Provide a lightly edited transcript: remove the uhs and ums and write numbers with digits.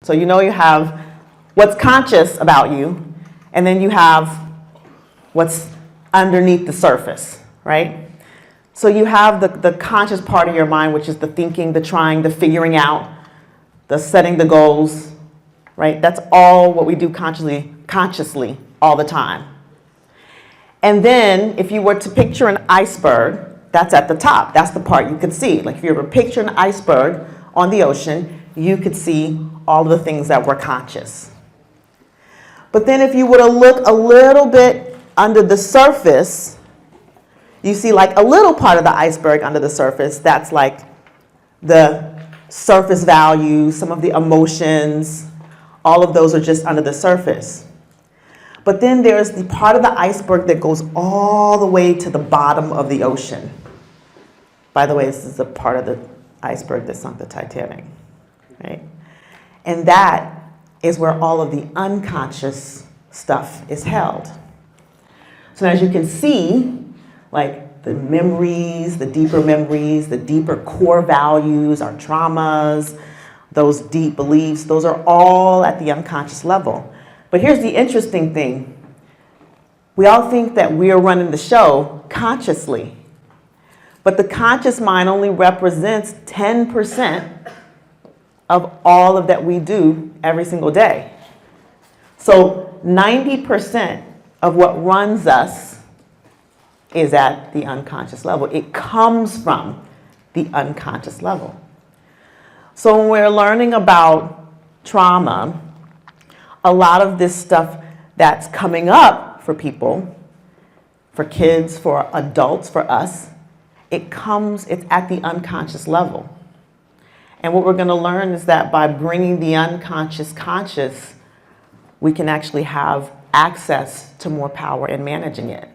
So you know you have what's conscious about you, and then you have what's underneath the surface, right? So you have the conscious part of your mind, which is the thinking, the trying, the figuring out, the setting the goals, right? That's all what we do consciously all the time. And then if you were to picture an iceberg, that's at the top. That's the part you could see. Like if you were to picture an iceberg on the ocean, you could see all of the things that were conscious. But then if you were to look a little bit under the surface, you see like a little part of the iceberg under the surface. That's like the surface values, some of the emotions, all of those are just under the surface. But then there's the part of the iceberg that goes all the way to the bottom of the ocean. By the way, this is the part of the iceberg that sunk the Titanic, right? And that is where all of the unconscious stuff is held. So as you can see, like the memories, the deeper core values, our traumas, those deep beliefs, those are all at the unconscious level. But here's the interesting thing. We all think that we are running the show consciously, but the conscious mind only represents 10% of all of that we do every single day. So 90% of what runs us is at the unconscious level. It comes from the unconscious level. So when we're learning about trauma, a lot of this stuff that's coming up for people, for kids, for adults, for us, it's at the unconscious level. And what we're going to learn is that by bringing the unconscious conscious, we can actually have access to more power in managing it.